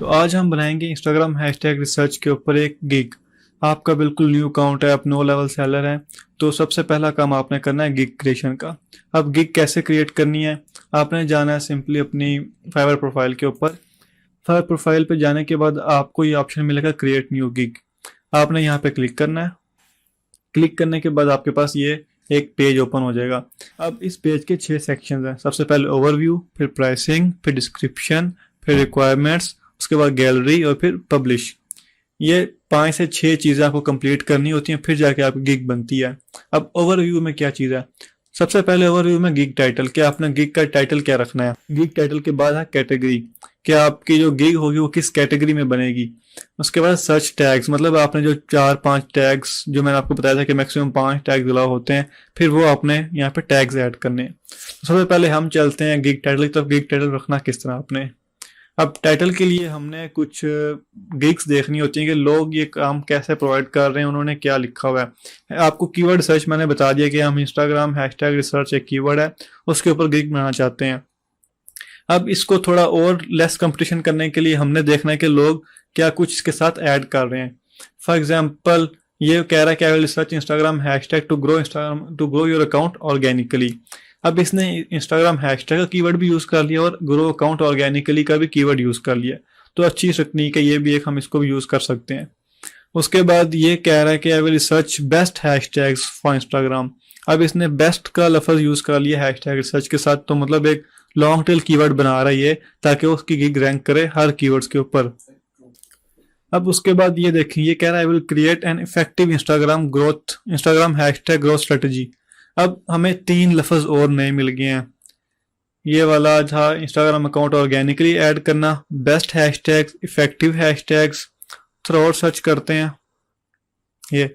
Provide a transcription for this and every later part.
तो आज हम बनाएंगे इंस्टाग्राम हैशटैग रिसर्च के ऊपर एक गिग। आपका बिल्कुल न्यू अकाउंट है, आप नो लेवल सेलर हैं, तो सबसे पहला काम आपने करना है गिग क्रिएशन का। अब गिग कैसे क्रिएट करनी है, आपने जाना है सिंपली अपनी फाइवर प्रोफाइल के ऊपर। फाइवर प्रोफाइल पे जाने के बाद आपको ये ऑप्शन मिलेगा क्रिएट न्यू गिग। आपने यहाँ पे क्लिक करना है। क्लिक करने के बाद आपके पास ये एक पेज ओपन हो जाएगा। अब इस पेज के 6 सेक्शन हैं। सबसे पहले ओवरव्यू, फिर प्राइसिंग, फिर डिस्क्रिप्शन, फिर रिक्वायरमेंट्स, उसके बाद गैलरी और फिर पब्लिश। ये 5 से 6 चीज़ें आपको कंप्लीट करनी होती हैं, फिर जाके आपकी गिग बनती है। अब ओवरव्यू में क्या चीज़ है, सबसे पहले ओवरव्यू में गिग टाइटल, क्या आपने गिग का टाइटल क्या रखना है। गिग टाइटल के बाद है कैटेगरी, क्या आपकी जो गिग होगी वो किस कैटेगरी में बनेगी। उसके बाद सर्च टैग्स, मतलब आपने जो 4-5 टैग्स जो मैंने आपको बताया था कि मैक्सिमम 5 टैग्स अलाउ होते हैं, फिर वो आपने यहाँ पे टैग्स ऐड करने हैं। तो सबसे पहले हम चलते हैं गिग टाइटल की तरफ। गिग टाइटल रखना किस तरह आपने, अब टाइटल के लिए हमने कुछ गिग्स देखनी होती हैं कि लोग ये काम कैसे प्रोवाइड कर रहे हैं, उन्होंने क्या लिखा हुआ है। आपको कीवर्ड सर्च मैंने बता दिया कि हम इंस्टाग्राम हैशटैग रिसर्च एक कीवर्ड है, उसके ऊपर गिग बनाना चाहते हैं। अब इसको थोड़ा और लेस कंपटीशन करने के लिए हमने देखना है कि लोग क्या कुछ इसके साथ ऐड कर रहे हैं। फॉर एग्जाम्पल ये कह रहा है कि I will research Instagram hashtag to grow your account organically. अब इसने इंस्टाग्राम हैशटैग का कीवर्ड भी यूज कर लिया और ग्रो अकाउंट ऑर्गेनिकली का भी कीवर्ड यूज कर लिया। तो अच्छी टेक्निक है ये भी, एक हम इसको भी यूज कर सकते हैं। उसके बाद ये कह रहा है कि I will research best hashtags for Instagram. अब इसने बेस्ट का लफ्ज यूज कर लिया हैशटैग रिसर्च के साथ, तो मतलब एक लॉन्ग टेल कीवर्ड बना रहा है ये, ताकि उसकी गिग रैंक करे हर कीवर्ड्स के ऊपर। अब उसके बाद ये देखें, ये कह रहा है I will create an effective Instagram hashtag growth strategy. अब हमें 3 लफ्ज और नए मिल गए हैं। ये वाला था इंस्टाग्राम अकाउंट ऑर्गेनिकली ऐड करना, बेस्ट हैशटैग्स, इफेक्टिव हैशटैग्स। थोड़ा और सर्च करते हैं, ये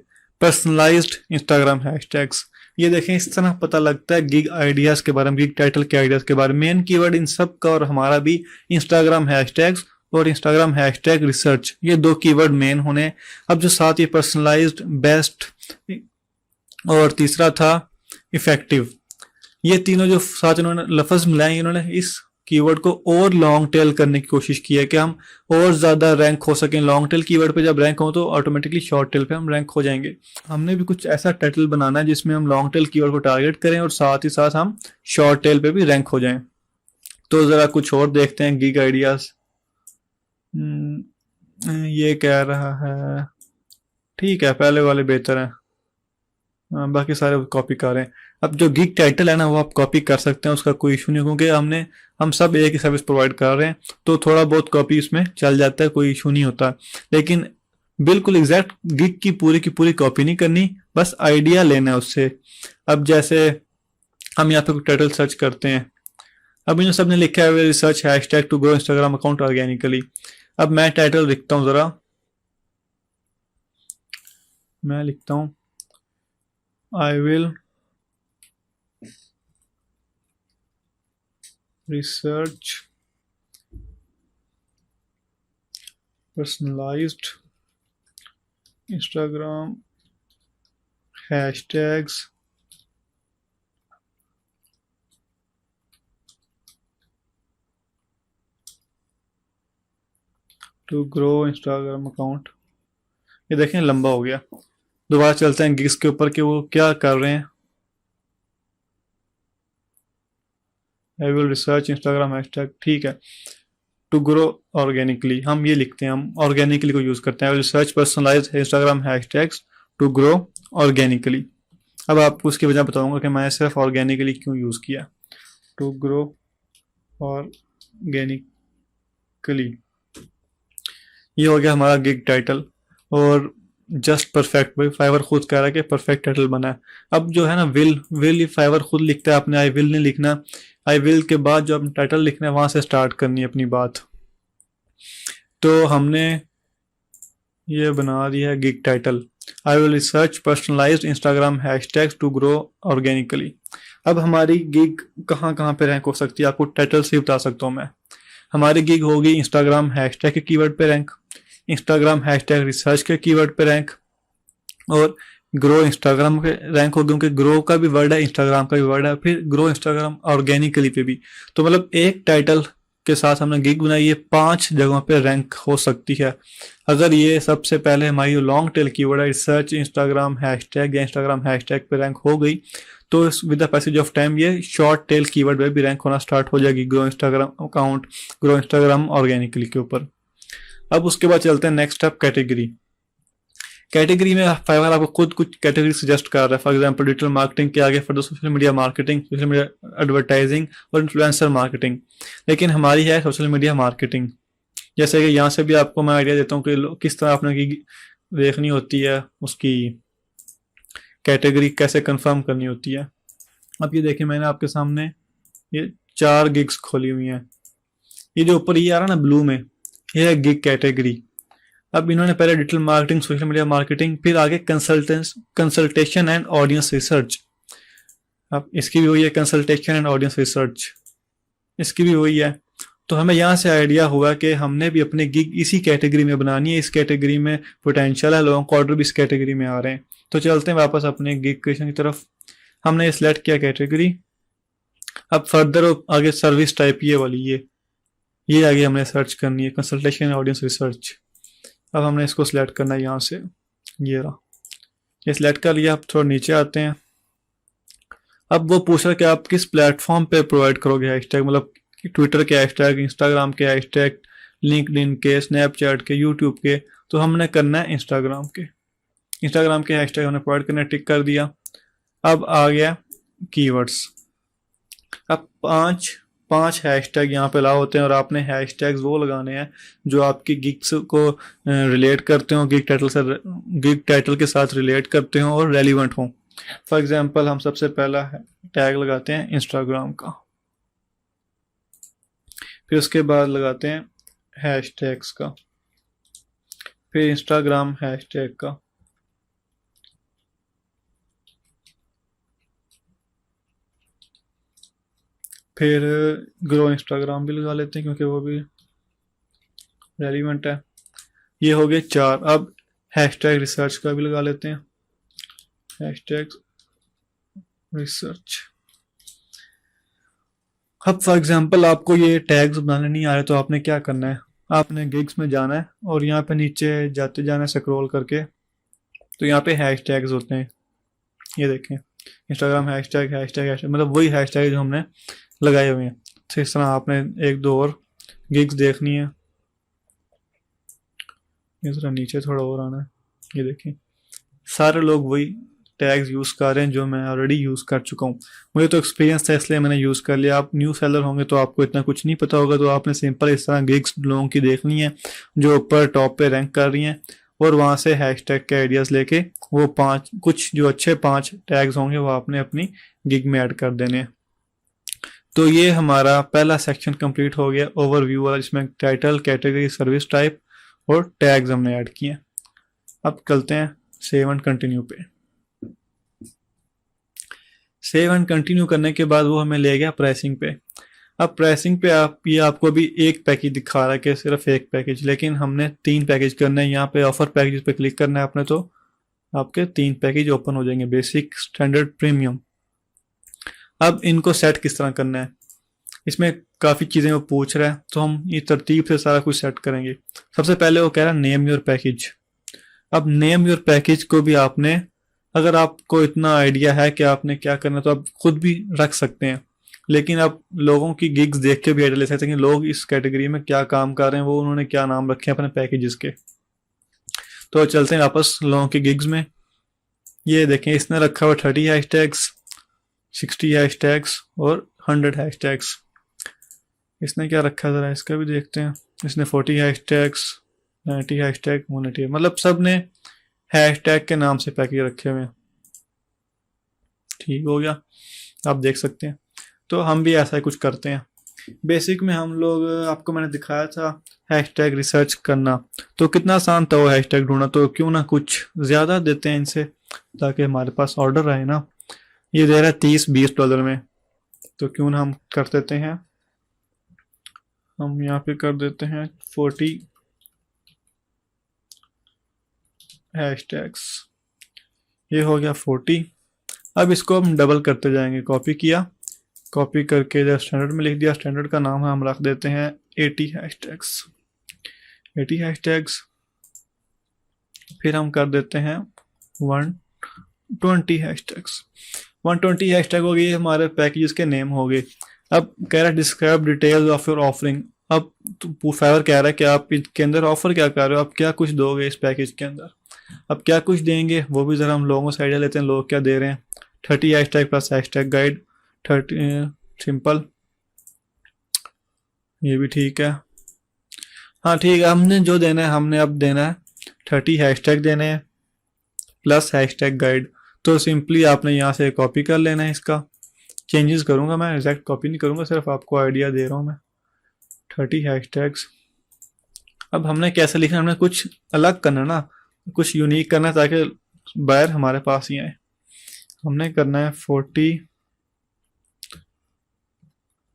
पर्सनलाइज्ड इंस्टाग्राम हैशटैग्स। ये देखें, इस तरह पता लगता है गिग आइडियाज के बारे में, गिग टाइटल के आइडियाज के बारे में। मेन कीवर्ड इन सब का और हमारा भी इंस्टाग्राम हैशटैग्स और इंस्टाग्राम हैशटैग रिसर्च, ये 2 कीवर्ड मेन होने। अब जो साथ ही पर्सनलाइज्ड, बेस्ट और तीसरा था इफेक्टिव, ये तीनों जो साथ इन्होंने लफ्ज मिलाए, इन्होंने इस कीवर्ड को और लॉन्ग टेल करने की कोशिश की है कि हम और ज्यादा रैंक हो सकें। लॉन्ग टेल कीवर्ड पे जब रैंक हो तो ऑटोमेटिकली शॉर्ट टेल पे हम रैंक हो जाएंगे। हमने भी कुछ ऐसा टाइटल बनाना है जिसमें हम लॉन्ग टेल कीवर्ड को टारगेट करें और साथ ही साथ हम शॉर्ट टेल पे भी रैंक हो जाएं। तो जरा कुछ और देखते हैं गिग आइडियाज। ये कह रहा है, ठीक है पहले वाले बेहतर हैं, बाकी सारे कॉपी कर रहे हैं। अब जो गिग टाइटल है ना वो आप कॉपी कर सकते हैं, उसका कोई इशू नहीं, क्योंकि हम सब एक ही सर्विस प्रोवाइड कर रहे हैं, तो थोड़ा बहुत कॉपी इसमें चल जाता है, कोई इशू नहीं होता। लेकिन बिल्कुल एग्जैक्ट गिग की पूरी कॉपी नहीं करनी, बस आइडिया लेना है उससे। अब जैसे हम यहाँ पे टाइटल सर्च करते हैं, अब इन सब ने लिखा है research hashtag to grow Instagram account organically. अब मैं टाइटल लिखता हूँ, जरा मैं लिखता हूँ I will research personalized Instagram hashtags to grow Instagram account। ये देखें लंबा हो गया, दोबारा चलते हैं गिग्स के ऊपर कि वो क्या कर रहे हैं। I will research Instagram hashtag, ठीक है, टू ग्रो ऑर्गेनिकली, हम ये लिखते हैं, हम ऑर्गेनिकली को यूज करते हैं। I will research personalize Instagram hashtags to grow organically. अब आपको उसकी वजह बताऊंगा कि मैं सिर्फ ऑर्गेनिकली क्यों यूज किया। टू ग्रो ऑर्गेनिकली, ये हो गया हमारा गिग टाइटल। और जस्ट परफेक्ट, भाई फाइवर खुद कह रहा है कि परफेक्ट टाइटल बना है। अब जो है ना विल ये फाइवर खुद लिखता है, आपने आई विल नहीं लिखना। आई विल के बाद जो अपना टाइटल लिखना है वहां से स्टार्ट करनी है अपनी बात। तो हमने ये बना दिया है gig title, I will research personalized Instagram hashtags to grow organically. अब हमारी गिग कहाँ कहाँ पे रैंक हो सकती है, आपको टाइटल से बता सकता हूँ मैं। हमारी गिग होगी इंस्टाग्राम हैशटैग के कीवर्ड पे रैंक, इंस्टाग्राम हैशटैग रिसर्च के कीवर्ड पे रैंक, और ग्रो इंस्टाग्राम पे रैंक होगी, क्योंकि ग्रो का भी वर्ड है, इंस्टाग्राम का भी वर्ड है, फिर ग्रो इंस्टाग्राम ऑर्गेनिकली पे भी। तो मतलब एक टाइटल के साथ हमने गिग बनाई, ये 5 जगहों पे रैंक हो सकती है। अगर ये सबसे पहले हमारी लॉन्ग टेल कीवर्ड है रिसर्च इंस्टाग्राम हैशटैग या इंस्टाग्राम हैशटैग पे रैंक हो गई, तो with the passage of time ये शॉर्ट टेल कीवर्ड पे भी रैंक होना स्टार्ट हो जाएगी grow Instagram account, grow Instagram organically के ऊपर। अब उसके बाद चलते हैं नेक्स्ट स्टेप कैटेगरी। कैटेगरी में फाइवर आपको खुद कुछ कैटेगरी सजेस्ट कर रहा है। फॉर एग्जांपल डिजिटल मार्केटिंग के आगे फिर social media marketing, social media advertising और इन्फ्लुएंसर मार्केटिंग, लेकिन हमारी है सोशल मीडिया मार्केटिंग। जैसे कि यहाँ से भी आपको मैं आइडिया देता हूँ कि किस तरह आपने की देखनी होती है, उसकी कैटेगरी कैसे कंफर्म करनी होती है। अब ये देखिए मैंने आपके सामने ये 4 गिग्स खोली हुई हैं। ये जो ऊपर ये आ रहा है ना ब्लू में, ये है गिग कैटेगरी। अब इन्होंने पहले digital marketing, social media marketing, फिर आगे कंसल्टेशन एंड ऑडियंस रिसर्च। अब इसकी भी वही है कंसल्टेशन एंड ऑडियंस रिसर्च, इसकी भी वही है। तो हमें यहाँ से आइडिया हुआ कि हमने भी अपने गिग इसी कैटेगरी में बनानी है। इस कैटेगरी में पोटेंशियल है, लोगों को ऑर्डर भी इस कैटेगरी में आ रहे हैं। तो चलते हैं वापस अपने गिग क्रिएशन की तरफ। हमने सिलेक्ट किया कैटेगरी। अब फर्दर आगे सर्विस टाइप ये वाली ये आगे हमने सर्च करनी है, कंसल्टेशन एंड ऑडियंस रिसर्च। अब हमने इसको सिलेक्ट करना है यहाँ से, ये रहा, ये सिलेक्ट कर लिया। अब थोड़ा नीचे आते हैं। अब वो पूछ रहा है कि आप किस प्लेटफॉर्म पे प्रोवाइड करोगे हैशटैग, मतलब ट्विटर के हैशटैग, इंस्टाग्राम के हैशटैग, लिंक्डइन के, स्नैपचैट के, यूट्यूब के। तो हमने करना है इंस्टाग्राम के। इंस्टाग्राम के हैशटैग हमने प्रोवाइड करना, टिक कर दिया। अब आ गया कीवर्ड्स। अब पांच हैशटैग यहाँ पे अलाउ होते हैं और आपने हैशटैग्स वो लगाने हैं जो आपकी गिग्स को रिलेट करते हो, गिग टाइटल के साथ रिलेट करते हो और रेलिवेंट हो। फॉर एग्जांपल हम सबसे पहला टैग लगाते हैं इंस्टाग्राम का, फिर उसके बाद लगाते हैं हैशटैग्स का, फिर इंस्टाग्राम हैशटैग का, फिर ग्रो इंस्टाग्राम भी लगा लेते हैं क्योंकि वो भी रेलिवेंट है। ये हो गए 4। अब हैशटैग रिसर्च का भी लगा लेते हैं, हैशटैग रिसर्च। अब फॉर एग्जांपल आपको ये टैग्स बनाने नहीं आ रहे तो आपने क्या करना है, आपने गिग्स में जाना है और यहाँ पे नीचे जाते जाना है स्क्रॉल करके। तो यहाँ पे हैशटैग्स होते हैं, ये देखें इंस्टाग्राम हैशटैग हैशटैग हैशटैग, मतलब वही हैशटैग जो हमने लगाए हुए हैं। तो इस तरह आपने 1-2 और गिग्स देखनी है। इस तरह नीचे थोड़ा और आना है, ये देखें सारे लोग वही टैग्स यूज़ कर रहे हैं जो मैं ऑलरेडी यूज़ कर चुका हूँ। मुझे तो एक्सपीरियंस था इसलिए मैंने यूज़ कर लिया। आप न्यू सेलर होंगे तो आपको इतना कुछ नहीं पता होगा, तो आपने सिंपल इस तरह गिग्स लोगों की देखनी है जो ऊपर टॉप पे रैंक कर रही हैं और वहाँ से हैशटैग के आइडियाज़ लेके वो 5 कुछ जो अच्छे 5 टैग्स होंगे वो आपने अपनी गिग में ऐड कर देने हैं। तो ये हमारा पहला सेक्शन कंप्लीट हो गया ओवरव्यू वाला, जिसमें टाइटल, कैटेगरी, सर्विस टाइप और टैग्स हमने ऐड किए। अब चलते हैं सेव एंड कंटिन्यू पे। सेव एंड कंटिन्यू करने के बाद वो हमें ले गया प्राइसिंग पे। अब प्राइसिंग पे ये आपको भी एक पैकेज दिखा रहा है कि सिर्फ एक पैकेज, लेकिन हमने 3 पैकेज करने हैं। यहाँ पे ऑफर पैकेज पे क्लिक करना है आपने तो आपके 3 पैकेज ओपन हो जाएंगे, बेसिक, स्टैंडर्ड, प्रीमियम। अब इनको सेट किस तरह करना है, इसमें काफ़ी चीज़ें वो पूछ रहा है, तो हम ये तरतीब से सारा कुछ सेट करेंगे। सबसे पहले वो कह रहा है नेम योर पैकेज। अब नेम योर पैकेज को भी आपने, अगर आपको इतना आइडिया है कि आपने क्या करना है तो आप खुद भी रख सकते हैं, लेकिन आप लोगों की गिग्स देख के भी आइडिया ले सकते हैं कि लोग इस कैटेगरी में क्या काम कर रहे हैं, वो उन्होंने क्या नाम रखे हैं अपने पैकेजेस के। तो चलते हैं वापस लोगों की गिग्स में। ये देखें इसने रखा हुआ 30 हैशटैग्स, 60 हैशटैग्स और 100 हैशटैग्स। इसने क्या रखा है ज़रा इसका भी देखते हैं। इसने 40 हैशटैग्स, 90 हैशटैग, 180, मतलब सब ने हैशटैग के नाम से पैकेज रखे हुए हैं। ठीक हो गया, आप देख सकते हैं। तो हम भी ऐसा ही कुछ करते हैं। बेसिक में हम लोग, आपको मैंने दिखाया था हैशटैग रिसर्च करना, तो कितना आसान था वो हैशटैग ढूंढना। तो क्यों ना कुछ ज़्यादा देते हैं इनसे ताकि हमारे पास ऑर्डर रहे ना। ये दे रहा है $30-20 में, तो क्यों ना हम कर देते हैं, हम यहाँ पे कर देते हैं 40 हैशटैग्स। ये हो गया 40। अब इसको हम डबल करते जाएंगे, कॉपी किया कॉपी करके इधर स्टैंडर्ड में लिख दिया। स्टैंडर्ड का नाम हम रख देते हैं 80 हैशटैग्स। 80 हैशटैग्स। फिर हम कर देते हैं 120 हैशटैग्स। 120 हैशटैग हो गई, हमारे पैकेजेस के नेम हो गए। अब कह रहा है describe details of your offering. अब फाइवर कह रहा है कि आप इसके अंदर ऑफर क्या कर रहे हो, आप क्या कुछ दोगे इस पैकेज के अंदर। अब क्या कुछ देंगे वो भी ज़रा हम लोगों से आइडिया लेते हैं, लोग क्या दे रहे हैं। 30 hashtag plus hashtag guide, 30 simple, ये भी ठीक है। हाँ ठीक है, हमने जो देना है हमने अब देना है 30 हैशटैग देने हैं प्लस हैशटैग गाइड। तो सिंपली आपने यहाँ से कॉपी कर लेना है, इसका चेंजेस करूँगा मैं, एग्जैक्ट कॉपी नहीं करूँगा, सिर्फ आपको आइडिया दे रहा हूँ मैं। 30 हैशटैग्स। अब हमने कैसे लिखना, हमने कुछ अलग करना ना, कुछ यूनिक करना है ताकि बायर हमारे पास ही आए। हमने करना है 40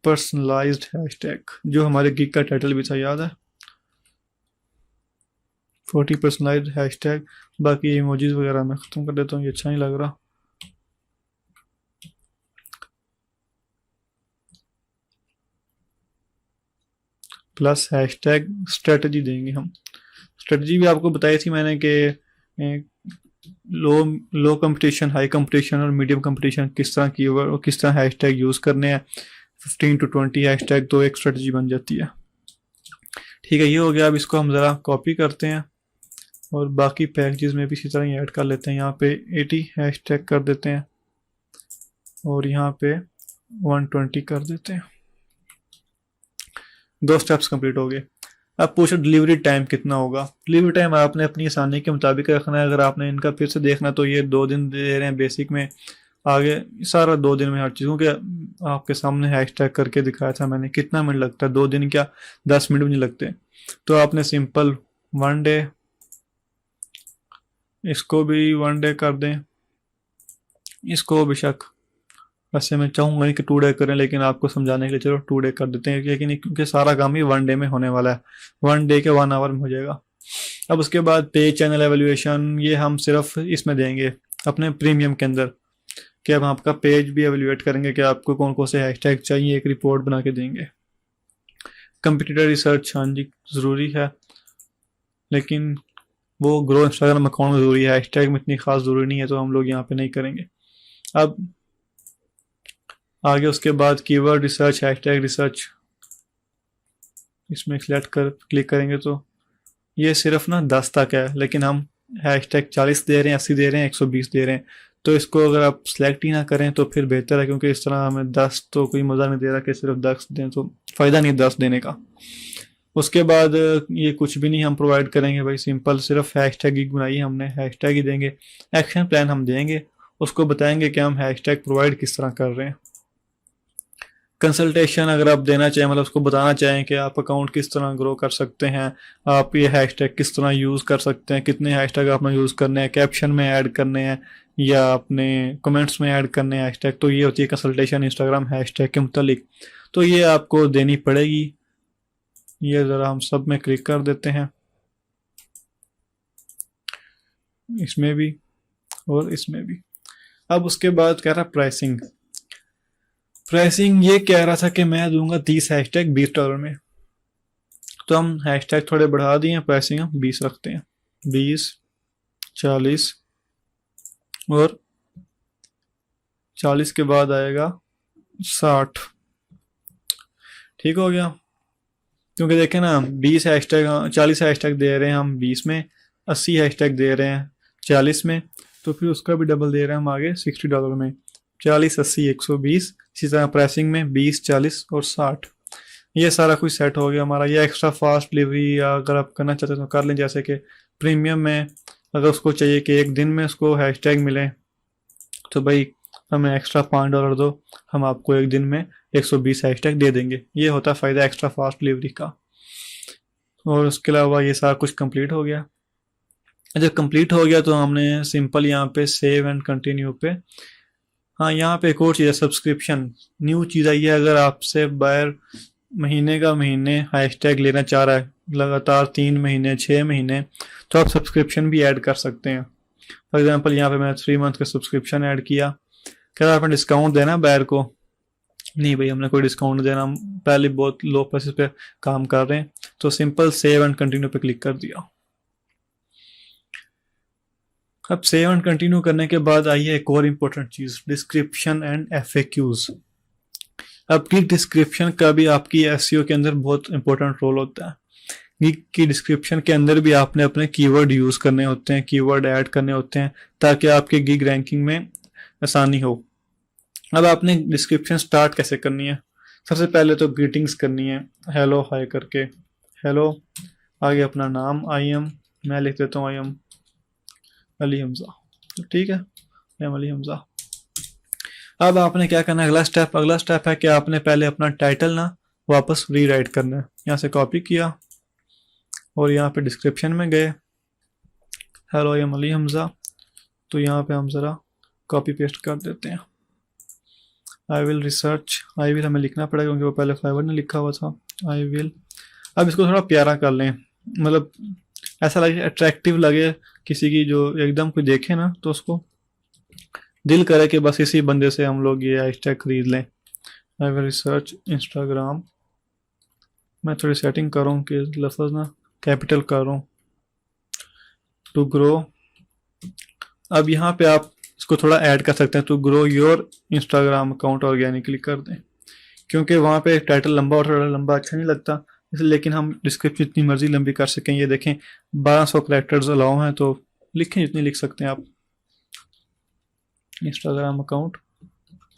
पर्सनलाइज्ड हैशटैग, जो हमारे गिग का टाइटल भी था, याद है। 40 पर्सनलाइज्ड हैशटैग। बाकी इमोजीज वगैरह मैं ख़त्म कर देता हूँ, ये अच्छा नहीं लग रहा। प्लस हैशटैग स्ट्रेटजी देंगे हम। स्ट्रेटजी भी आपको बताई थी मैंने कि लो लो कंपटीशन, हाई कंपटीशन और मीडियम कंपटीशन किस तरह कीवर्ड और किस तरह हैशटैग यूज़ करने हैं। 15 to 20 हैशटैग तो एक स्ट्रेटजी बन जाती है। ठीक है, ये हो गया। अब इसको हम ज़रा कॉपी करते हैं और बाकी पैकेजेस में भी इसी तरह ही ऐड कर लेते हैं। यहाँ पे 80 हैशटैग कर देते हैं और यहाँ पे 120 कर देते हैं। 2 स्टेप्स कंप्लीट हो गए। अब पूछो डिलीवरी टाइम कितना होगा। डिलीवरी टाइम आपने अपनी आसानी के मुताबिक रखना है। अगर आपने इनका फिर से देखना तो ये 2 दिन दे रहे हैं बेसिक में, आगे सारा 2 दिन में हर चीज़, क्योंकि आपके सामने हैशटैग करके दिखाया था मैंने। कितना मिनट लगता है, 2 दिन क्या 10 मिनट भी नहीं लगते। तो आपने सिंपल 1 डे, इसको भी 1 डे कर दें, इसको बेशक वैसे मैं चाहूँगा नहीं कि 2 डे करें, लेकिन आपको समझाने के लिए चलो 2 डे कर देते हैं, लेकिन क्योंकि सारा काम ही 1 डे में होने वाला है। 1 डे के 1 आवर में हो जाएगा। अब उसके बाद पे चैनल एवेल्यूएशन, ये हम सिर्फ इसमें देंगे अपने प्रीमियम के अंदर, कि हम आपका पेज भी एवेल्यूएट करेंगे कि आपको कौन कौन से हैशटैग चाहिए, एक रिपोर्ट बना के देंगे। कंप्यूटर रिसर्च, हाँ जी ज़रूरी है, लेकिन वो ग्रो इंस्टाग्राम अकाउंट में ज़रूरी है, हैशटैग में इतनी खास ज़रूरी नहीं है, तो हम लोग यहाँ पे नहीं करेंगे। अब आगे उसके बाद कीवर्ड रिसर्च, हैशटैग रिसर्च, इसमें सिलेक्ट कर क्लिक करेंगे तो ये सिर्फ ना 10 तक है, लेकिन हम हैशटैग 40 दे रहे हैं, 80 दे रहे हैं, 120 दे रहे हैं। तो इसको अगर आप सिलेक्ट ही ना करें तो फिर बेहतर है, क्योंकि इस तरह हमें 10 तो कोई मज़ा नहीं दे रहा कि सिर्फ 10 दें, तो फ़ायदा नहीं 10 देने का। उसके बाद ये कुछ भी नहीं हम प्रोवाइड करेंगे भाई, सिंपल सिर्फ हैशटैग ही बनाई है हमने, हैशटैग ही देंगे। एक्शन प्लान हम देंगे, उसको बताएंगे कि हम हैशटैग प्रोवाइड किस तरह कर रहे हैं। कंसल्टेशन अगर आप देना चाहें, मतलब उसको बताना चाहें कि आप अकाउंट किस तरह ग्रो कर सकते हैं, आप ये हैशटैग किस तरह यूज़ कर सकते हैं, कितने हैशटैग आपने यूज़ करने हैं, कैप्शन में ऐड करने हैं या अपने कमेंट्स में ऐड करने हैं हैशटैग, तो ये होती है कंसल्टेशन इंस्टाग्राम हैशटैग के मुतालिक। तो ये आपको देनी पड़ेगी। ये ज़रा हम सब में क्लिक कर देते हैं, इसमें भी और इसमें भी। अब उसके बाद कह रहा प्राइसिंग। प्राइसिंग ये कह रहा था कि मैं दूंगा 30 हैशटैग $20 में, तो हम हैशटैग थोड़े बढ़ा दिए, प्राइसिंग हम 20 रखते हैं। 20, 40 और 40 के बाद आएगा 60। ठीक हो गया, क्योंकि देखें ना 20 हैशटैग 40 हैशटैग दे रहे हैं हम 20 में, 80 हैशटैग दे रहे हैं 40 में, तो फिर उसका भी डबल दे रहे हैं हम आगे $60 में। 40, 80, 120, इसी तरह प्राइसिंग में 20, 40 और 60। ये सारा कुछ सेट हो गया हमारा। ये एक्स्ट्रा फास्ट डिलीवरी अगर आप करना चाहते हैं तो कर लें, जैसे कि प्रीमियम में अगर उसको चाहिए कि एक दिन में उसको हैशटैग मिले, तो भाई हमें एक्स्ट्रा $5 दो, हम आपको एक दिन में 120 हैशटैग दे देंगे। ये होता है फ़ायदा एक्स्ट्रा फास्ट डिलीवरी का। और उसके अलावा ये सारा कुछ कंप्लीट हो गया। जब कंप्लीट हो गया तो हमने सिंपल यहाँ पे सेव एंड कंटिन्यू पे, हाँ यहाँ पे एक और चीज़ है, सब्सक्रिप्शन न्यू चीज़ आई है। अगर आपसे बायर महीने का महीने हैशटैग लेना चाह रहा है, लगातार 3 महीने 6 महीने, तो आप सब्सक्रिप्शन भी ऐड कर सकते हैं। फॉर एग्जांपल यहाँ पे मैं 3 मंथ का सब्सक्रिप्शन ऐड किया। क्या आपने डिस्काउंट देना बायर को, नहीं भाई, हमने कोई डिस्काउंट देना, हम पहले बहुत लो प्राइसेस पे काम कर रहे हैं। तो सिंपल सेव एंड कंटिन्यू पे क्लिक कर दिया। अब सेव एंड कंटिन्यू करने के बाद आई है एक और इम्पोर्टेंट चीज, डिस्क्रिप्शन एंड एफएक्यूज। अब गिग डिस्क्रिप्शन का भी आपकी एसईओ के अंदर बहुत इंपॉर्टेंट रोल होता है। गिग की डिस्क्रिप्शन के अंदर भी आपने अपने कीवर्ड यूज करने होते हैं, कीवर्ड ऐड करने होते हैं, ताकि आपके गिग रैंकिंग में आसानी हो। अब आपने डिस्क्रिप्शन स्टार्ट कैसे करनी है? सबसे पहले तो ग्रीटिंग्स करनी है, हेलो हाय करके, हेलो, आगे अपना नाम, आई एम, मैं लिख देता हूँ आई एम अली हमजा, ठीक है, आई एम अली हमजा। अब आपने क्या करना है, अगला स्टेप है कि आपने पहले अपना टाइटल ना वापस रीराइट करना है। यहाँ से कॉपी किया और यहाँ पे डिस्क्रिप्शन में गए, hello I am Ali Hamza, तो यहाँ पे हम ज़रा कॉपी पेस्ट कर देते हैं। I will research, I will हमें लिखना पड़ेगा क्योंकि वो पहले फाइवर ने लिखा हुआ था, आई विल। अब इसको थोड़ा प्यारा कर लें, मतलब ऐसा लगे, अट्रैक्टिव लगे, किसी की जो एकदम कोई देखे ना तो उसको दिल करे कि बस इसी बंदे से हम लोग ये हैशटैग खरीद लें। आई विल रिसर्च इंस्टाग्राम, मैं थोड़ी सेटिंग करूँ कि लफ्ज़ ना कैपिटल करूँ, टू ग्रो। अब यहाँ पे आप इसको थोड़ा ऐड कर सकते हैं, to grow your Instagram account organically कर दें, क्योंकि वहाँ पे टाइटल लंबा और थोड़ा लंबा अच्छा नहीं लगता इसलिए। लेकिन हम डिस्क्रिप्शन जितनी मर्जी लंबी कर सकें, ये देखें 1200 कैरेक्टर्स अलाउ हैं, तो लिखें जितनी लिख सकते हैं आप, इंस्टाग्राम अकाउंट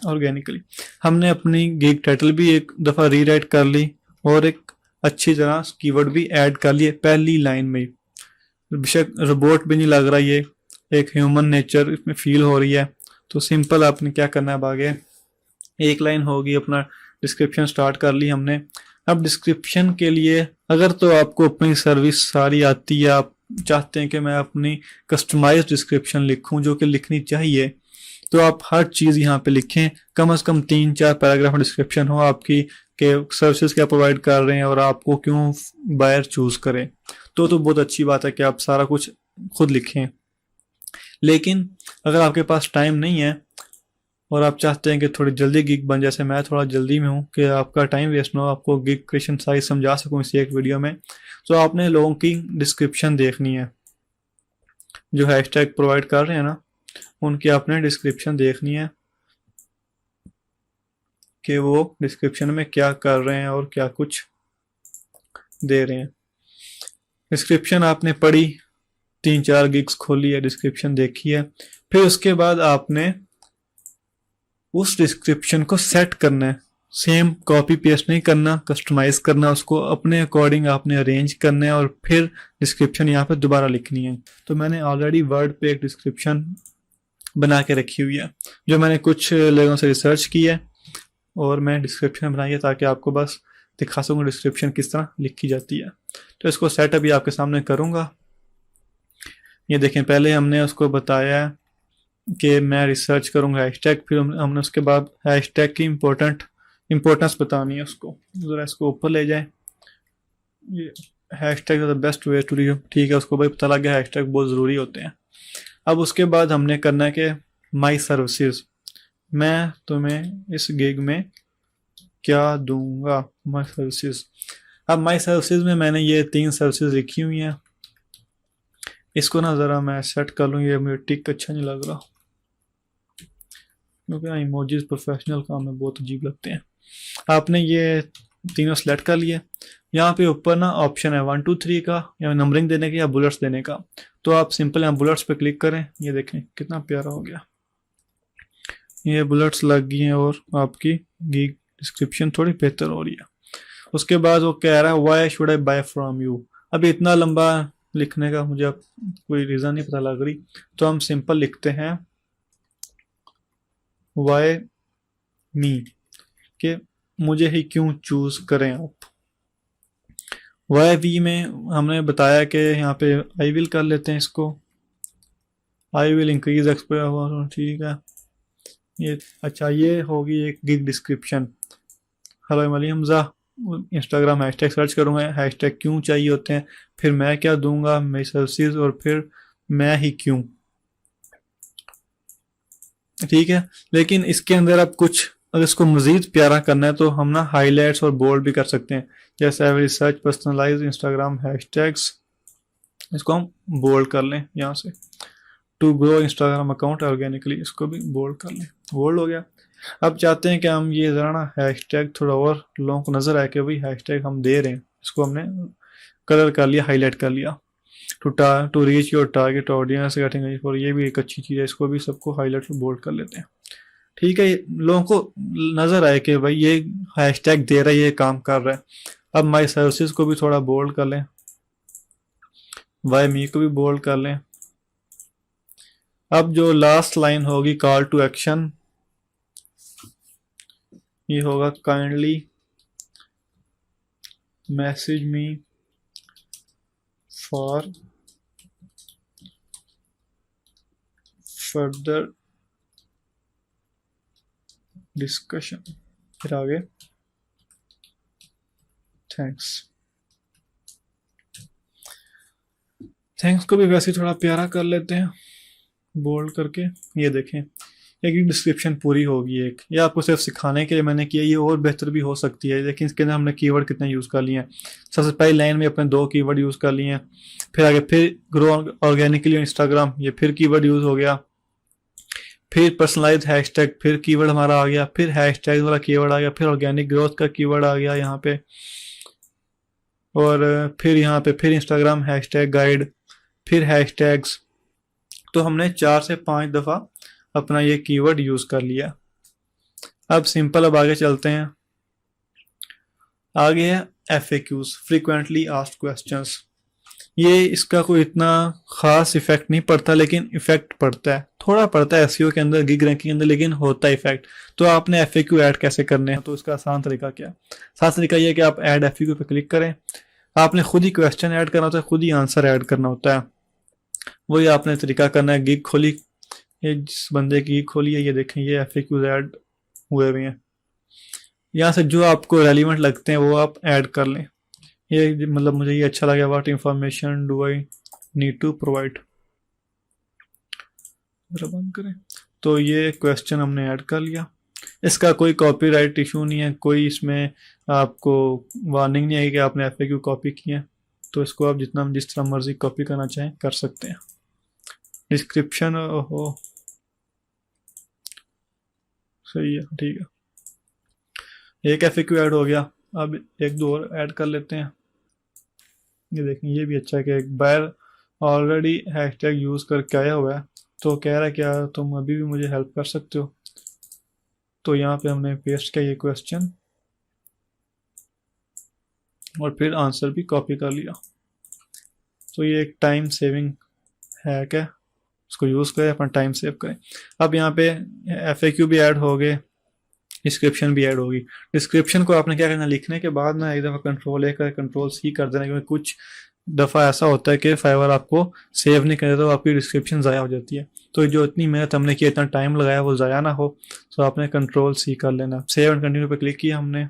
ऑर्गेनिकली। हमने अपनी गिग टाइटल भी एक दफ़ा रीराइट कर ली और एक अच्छी तरह कीवर्ड भी ऐड कर लिए पहली लाइन में। बेशक रोबोट भी नहीं लग रहा, ये एक ह्यूमन नेचर इसमें फील हो रही है। तो सिंपल आपने क्या करना है, अब आगे एक लाइन होगी, अपना डिस्क्रिप्शन स्टार्ट कर ली हमने। अब डिस्क्रिप्शन के लिए अगर तो आपको अपनी सर्विस सारी आती है, आप चाहते हैं कि मैं अपनी कस्टमाइज डिस्क्रिप्शन लिखूं जो कि लिखनी चाहिए, तो आप हर चीज़ यहाँ पे लिखें, कम से कम 3-4 पैराग्राफ डिस्क्रिप्शन हो आपकी, के सर्विसेज क्या प्रोवाइड कर रहे हैं और आपको क्यों बायर चूज करें। तो बहुत अच्छी बात है कि आप सारा कुछ खुद लिखें। लेकिन अगर आपके पास टाइम नहीं है और आप चाहते हैं कि थोड़ी जल्दी गिग बन, जैसे मैं थोड़ा जल्दी में हूँ कि आपका टाइम वेस्ट ना हो, आपको गिग क्रिएशन साइज समझा सकूँ इसी एक वीडियो में, तो आपने लोगों की डिस्क्रिप्शन देखनी है, जो हैशटैग प्रोवाइड कर रहे हैं ना, उनकी आपने डिस्क्रिप्शन देखनी है कि वो डिस्क्रिप्शन में क्या कर रहे हैं और क्या कुछ दे रहे हैं। डिस्क्रिप्शन आपने पढ़ी, 3-4 गिग्स खोली है, डिस्क्रिप्शन देखी है, फिर उसके बाद आपने उस डिस्क्रिप्शन को सेट करना है। सेम कॉपी पेस्ट नहीं करना, कस्टमाइज करना, उसको अपने अकॉर्डिंग आपने अरेंज करना है और फिर डिस्क्रिप्शन यहाँ पे दोबारा लिखनी है। तो मैंने ऑलरेडी वर्ड पे एक डिस्क्रिप्शन बना के रखी हुई है, जो मैंने कुछ लोगों से रिसर्च की है और मैं डिस्क्रिप्शन बनाई है ताकि आपको बस दिखा सकूँ डिस्क्रिप्शन किस तरह लिखी जाती है। तो इसको सेट अभी आपके सामने करूँगा। ये देखें, पहले हमने उसको बताया कि मैं रिसर्च करूँगा हैशटैग, फिर हमने उसके बाद हैशटैग की इम्पोर्टेंस बतानी है उसको। ज़रा इसको ऊपर ले जाए, ये hashtag the best way to reach, ठीक है, उसको भाई पता लग गया हैशटैग बहुत ज़रूरी होते हैं। अब उसके बाद हमने करना है कि माई सर्विसेज, मैं तुम्हें इस गिग में क्या दूंगा, माई सर्विसेज। अब माई सर्विसेज में मैंने ये 3 सर्विसेज लिखी हुई हैं, इसको ना ज़रा मैं सेट कर लूँ, ये मुझे टिक अच्छा नहीं लग रहा क्योंकि ना इमोजीज प्रोफेशनल काम में बहुत अजीब लगते हैं। आपने ये तीनों सेलेक्ट कर लिए, यहाँ पे ऊपर ना ऑप्शन है 1 2 3 का, या नंबरिंग देने का या बुलेट्स देने का। तो आप सिंपल यहाँ बुलेट्स पे क्लिक करें, ये देखें कितना प्यारा हो गया, ये बुलेट्स लग गई हैं और आपकी गिग डिस्क्रिप्शन थोड़ी बेहतर हो रही है। उसके बाद वो कह रहा है why should I buy from you. अभी इतना लंबा लिखने का मुझे अब कोई रीज़न नहीं पता लग रही, तो हम सिंपल लिखते हैं वाई मी, कि मुझे ही क्यों चूज करें आप। वाई वी में हमने बताया कि यहाँ पे आई विल कर लेते हैं इसको, आई विल इंक्रीज एक्सपोजर, ठीक है। ये अच्छा, ये होगी एक gig description, hello Ali Hamza, Instagram hashtag search करूँगा, हैशटैग क्यों चाहिए होते हैं, फिर मैं क्या दूंगा, मेरी सर्विसेज, और फिर मैं ही क्यों, ठीक है। लेकिन इसके अंदर अब कुछ अगर इसको मज़ीद प्यारा करना है तो हम ना हाईलाइट्स और बोल्ड भी कर सकते हैं। जैसे every search personalize Instagram hashtags, इसको हम बोल्ड कर लें यहाँ से। To grow Instagram account organically, इसको भी बोल्ड कर लें, बोल्ड हो गया। अब चाहते हैं कि हम ये ज़रा ना हैशटैग थोड़ा और लोगों को नज़र आए कि भाई हैशटैग हम दे रहे हैं, इसको हमने कलर कर लिया, हाईलाइट कर लिया। To reach your target audience getting for, ये भी एक अच्छी चीज़ है, इसको भी सबको हाईलाइट और बोल्ड कर लेते हैं। ठीक है, लोगों को नज़र आए कि भाई ये हैशटैग दे रहा है, ये काम कर रहा है। अब माई सर्विसेज को भी थोड़ा बोल्ड कर लें, वाई मी को भी बोल्ड कर लें। अब जो लास्ट लाइन होगी कॉल टू एक्शन, ये होगा kindly message me for further discussion, फिर आगे थैंक्स को भी वैसे ही थोड़ा प्यारा कर लेते हैं बोल्ड करके। ये देखें, एक डिस्क्रिप्शन पूरी होगी। एक ये आपको सिर्फ सिखाने के लिए मैंने किया, ये और बेहतर भी हो सकती है, लेकिन इसके अंदर हमने कीवर्ड कितने यूज़ कर लिए हैं। सबसे पहली लाइन में अपने 2 कीवर्ड यूज़ कर लिए हैं, फिर आगे फिर ग्रो ऑर्गेनिकली इंस्टाग्राम, ये फिर कीवर्ड यूज़ हो गया, फिर पर्सनलाइज हैशटैग, फिर कीवर्ड हमारा आ गया, फिर हैशटैग वाला कीवर्ड आ गया, फिर ऑर्गेनिक ग्रोथ का कीवर्ड आ गया यहाँ पे, और फिर यहाँ पे फिर इंस्टाग्राम हैशटैग गाइड, फिर हैशटैग्स। तो हमने 4 से 5 दफ़ा अपना ये कीवर्ड यूज़ कर लिया। अब सिंपल, अब आगे चलते हैं। आगे है FAQs, फ्रीक्वेंटली आस्क्ड क्वेश्चंस। ये इसका कोई इतना ख़ास इफेक्ट नहीं पड़ता, लेकिन इफेक्ट पड़ता है, थोड़ा पड़ता है SEO के अंदर, गिग रैंकिंग के अंदर, लेकिन होता है इफेक्ट। तो आपने FAQ ऐड कैसे करने हैं, तो इसका आसान तरीका क्या है? आसान तरीका ये है कि आप ऐड FAQ पे क्लिक करें। आपने खुद ही क्वेश्चन ऐड करना होता है, खुद ही आंसर ऐड करना होता है। वही आपने तरीका करना है। गिग खोली, ये जिस बंदे की गिग खोली है, ये देखें, ये FAQs ऐड हुए हुए हैं। यहाँ से जो आपको रेलिवेंट लगते हैं वो आप ऐड कर लें। ये मतलब मुझे ये अच्छा लगा, what information do I need to provide, बंद करें। तो ये क्वेश्चन हमने ऐड कर लिया। इसका कोई कॉपीराइट इशू नहीं है, कोई इसमें आपको वार्निंग नहीं है कि आपने FAQ कॉपी किया है। तो इसको आप जिस तरह मर्जी कॉपी करना चाहें कर सकते हैं। डिस्क्रिप्शन, ओहो सही है, ठीक है, एक FAQ ऐड हो गया। अब 1-2 और ऐड कर लेते हैं। ये देखें, ये भी अच्छा है कि एक बार ऑलरेडी हैशटैग यूज़ करके आया हुआ है, तो कह रहा है क्या तुम अभी भी मुझे हेल्प कर सकते हो। तो यहाँ पे हमने पेस्ट किया ये क्वेश्चन और फिर आंसर भी कॉपी कर लिया। तो ये एक टाइम सेविंग है क्या, उसको यूज़ करें, अपना टाइम सेव करें। अब यहाँ पे FAQ भी ऐड हो गए, डिस्क्रिप्शन भी ऐड होगी। डिस्क्रिप्शन को आपने क्या करना, लिखने के बाद ना एक दफ़ा Ctrl+A कर Ctrl+C कर देना, क्योंकि कुछ दफ़ा ऐसा होता है कि फाइवर आपको सेव नहीं करे तो आपकी डिस्क्रिप्शन ज़ाया हो जाती है। तो जो इतनी मेहनत हमने की, इतना टाइम लगाया, वो ज़ाया ना हो, तो आपने Ctrl+C कर लेना। सेव एंड कंटिन्यू पे क्लिक किया हमने।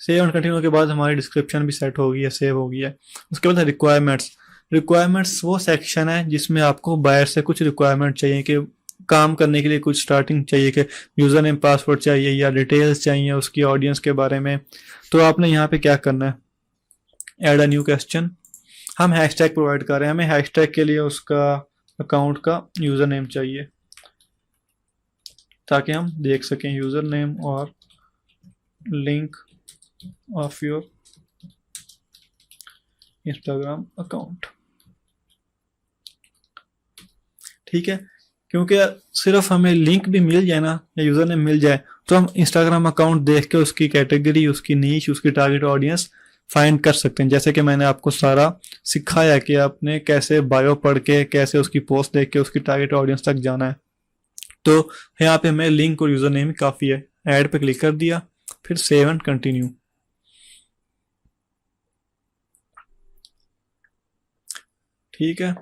सेव एंड कंटिन्यू के बाद हमारी डिस्क्रिप्शन भी सेट हो गई है, सेव हो गई है। उसके बाद रिक्वायरमेंट्स। रिक्वायरमेंट्स वो सेक्शन है जिसमें आपको बायर से कुछ रिक्वायरमेंट चाहिए कि काम करने के लिए कुछ स्टार्टिंग चाहिए, कि यूज़र नेम पासवर्ड चाहिए या डिटेल्स चाहिए उसकी ऑडियंस के बारे में। तो आपने यहाँ पे क्या करना है, ऐड अ न्यू क्वेश्चन। हम हैशटैग प्रोवाइड कर रहे हैं, हमें हैशटैग के लिए उसका अकाउंट का यूज़र नेम चाहिए ताकि हम देख सकें यूज़र नेम और link of your Instagram account. ठीक है, क्योंकि सिर्फ हमें लिंक भी मिल जाए ना, या यूज़र नेम मिल जाए, तो हम इंस्टाग्राम अकाउंट देख के उसकी कैटेगरी, उसकी नीश, उसकी टारगेट ऑडियंस फाइंड कर सकते हैं। जैसे कि मैंने आपको सारा सिखाया कि आपने कैसे बायो पढ़ के, कैसे उसकी पोस्ट देख के उसकी टारगेट ऑडियंस तक जाना है। तो यहाँ पे हमें लिंक और यूज़र नेम काफ़ी है। ऐड पे क्लिक कर दिया, फिर सेव एंड कंटिन्यू। ठीक है,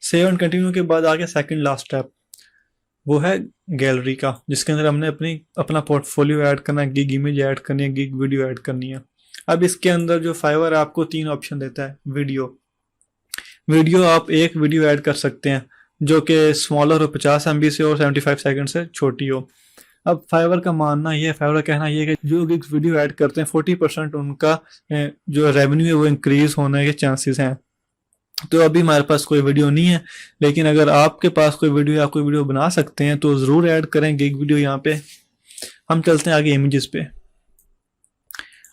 सेव एंड कंटिन्यू के बाद आगे सेकंड लास्ट स्टेप, वो है गैलरी का, जिसके अंदर हमने अपना पोर्टफोलियो ऐड करना है, गिग इमेज ऐड करनी है, गिग वीडियो ऐड करनी है। अब इसके अंदर जो फाइवर आपको 3 ऑप्शन देता है। वीडियो आप एक वीडियो ऐड कर सकते हैं, जो कि स्मॉलर हो 50 MB से और 75 सेकंड से छोटी हो। अब फाइवर का मानना ये है, फाइवर का कहना ये है कि जो गिग्स वीडियो ऐड करते हैं 40% उनका जो रेवेन्यू है वो इंक्रीज होने के चांसेस हैं। तो अभी हमारे पास कोई वीडियो नहीं है, लेकिन अगर आपके पास कोई वीडियो या कोई वीडियो बना सकते हैं तो ज़रूर ऐड करें गिग वीडियो यहाँ पे। हम चलते हैं आगे इमेजेस पे।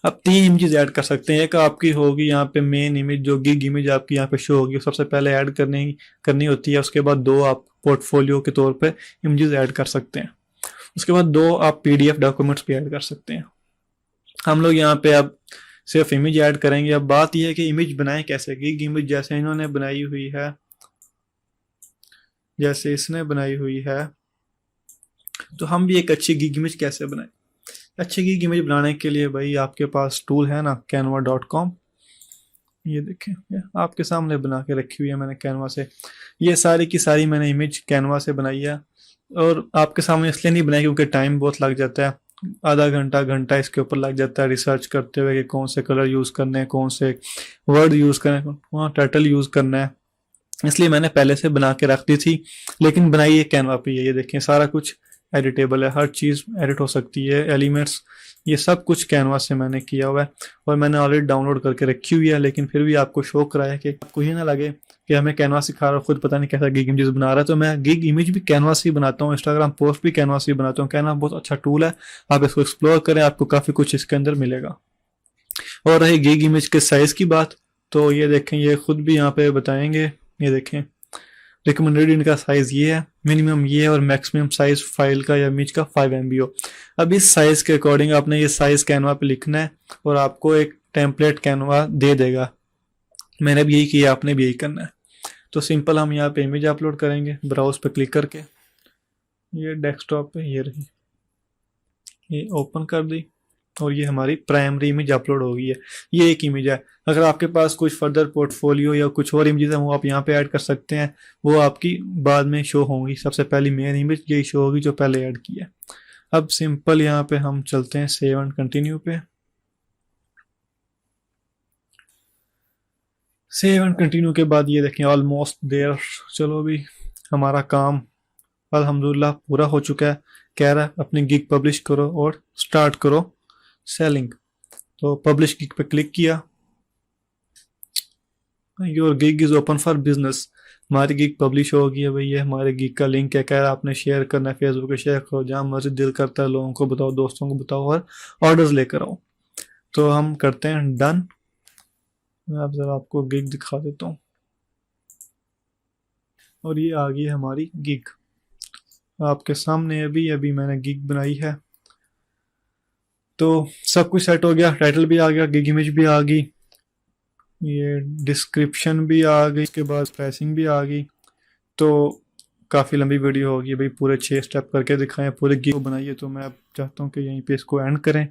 अब 3 इमेजेस ऐड कर सकते हैं। एक आपकी होगी यहाँ पे मेन इमेज, जो गिग इमेज आपकी यहाँ पे शो होगी, सबसे पहले ऐड करनी होती है। उसके बाद 2 आप पोर्टफोलियो के तौर पे इमेजेस ऐड कर सकते हैं। उसके बाद 2 आप PDF डॉक्यूमेंट्स भी ऐड कर सकते हैं। हम लोग यहाँ पे अब सिर्फ इमेज ऐड करेंगे। अब बात यह है कि इमेज बनाएं कैसे। गिग इमेज जैसे इन्होंने बनाई हुई है, जैसे इसने बनाई हुई है, तो हम भी एक अच्छी गिग इमेज कैसे बनाएं। अच्छी गिग इमेज बनाने के लिए भाई आपके पास टूल है ना, canva.com। ये देखें, ये आपके सामने बना के रखी हुई है मैंने कैनवा से। ये सारी की सारी मैंने इमेज कैनवा से बनाई है, और आपके सामने इसलिए नहीं बनाई क्योंकि टाइम बहुत लग जाता है। आधा घंटा घंटा इसके ऊपर लग जाता है रिसर्च करते हुए कि कौन से कलर यूज़ करने हैं, कौन से वर्ड यूज़ करने हैं, कौन टाइटल यूज़ करना है। इसलिए मैंने पहले से बना के रख दी थी, लेकिन बनाई ये कैनवा पे है। ये देखें, सारा कुछ एडिटेबल है, हर चीज़ एडिट हो सकती है, एलिमेंट्स, ये सब कुछ कैनवा से मैंने किया हुआ है और मैंने ऑलरेडी डाउनलोड करके रखी हुई है। लेकिन फिर भी आपको शो कराया कि आपको ये ना लगे कि हमें कैनवा सिखा रहा है, खुद पता नहीं कैसा गिग इमेज बना रहा है। तो मैं गिग इमेज भी कैनवा से ही बनाता हूँ, इंस्टाग्राम पोस्ट भी कैनवा से ही बनाता हूँ। कैनवा बहुत अच्छा टूल है, आप इसको एक्सप्लोर करें, आपको काफ़ी कुछ इसके अंदर मिलेगा। और रही गिग इमेज के साइज़ की बात, तो ये देखें, ये खुद भी यहाँ पे बताएंगे। ये देखें, रिकमेंडेड इनका साइज ये है, मिनिमम ये है, और मैक्सिमम साइज फाइल का या इमेज का 5 MB हो। अब इस साइज के अकॉर्डिंग आपने ये साइज कैनवा पे लिखना है और आपको एक टेम्पलेट कैनवा दे देगा। मैंने भी यही किया, आपने भी यही करना है। तो सिंपल हम यहाँ पे इमेज अपलोड करेंगे ब्राउज पे क्लिक करके। ये डेस्कटॉप पे ये रही, ये ओपन कर दी और ये हमारी प्राइमरी इमेज अपलोड हो गई है। ये एक इमेज है। अगर आपके पास कुछ फर्दर पोर्टफोलियो या कुछ और इमेजेस हैं वो आप यहाँ पे ऐड कर सकते हैं, वो आपकी बाद में शो होंगी। सबसे पहली मेन इमेज यही शो होगी जो पहले ऐड की है। अब सिंपल यहाँ पे हम चलते हैं सेव एंड कंटिन्यू पे। सेव एंड कंटिन्यू के बाद ये देखें ऑलमोस्ट देयर। चलो अभी हमारा काम अल्हम्दुलिल्लाह पूरा हो चुका है। कह रहा है अपनी गिग पब्लिश करो और स्टार्ट करो सेलिंग। तो पब्लिश गिग पे क्लिक किया, your gig is open for business. हमारी गिग पब्लिश हो गई है भाई, ये हमारे गिग का लिंक है। कह रहा है आपने शेयर करना है, फेसबुक पे शेयर करो, जहाँ मर्जी दिल करता है लोगों को बताओ, दोस्तों को बताओ और ऑर्डर्स लेकर आओ। तो हम करते हैं डन। मैं आप जरा आपको गिग दिखा देता हूँ, और ये आ गई है हमारी गिग आपके सामने। अभी अभी मैंने गिग बनाई है, तो सब कुछ सेट हो गया। टाइटल भी आ गया, गिग इमेज भी आ गई, ये डिस्क्रिप्शन भी आ गई, इसके बाद प्राइसिंग भी आ गई। तो काफ़ी लंबी वीडियो होगी भाई, पूरे 6 स्टेप करके दिखाएं, पूरे गिग बनाइए। तो मैं अब चाहता हूँ कि यहीं पे इसको एंड करें।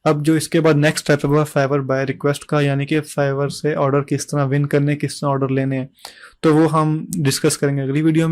अब जो इसके बाद नेक्स्ट स्टेप है वो फाइवर बाय रिक्वेस्ट का, यानी कि फाइवर से ऑर्डर किस तरह विन करने, किस तरह ऑर्डर लेने हैं। तो वो हम डिस्कस करेंगे अगली वीडियो में।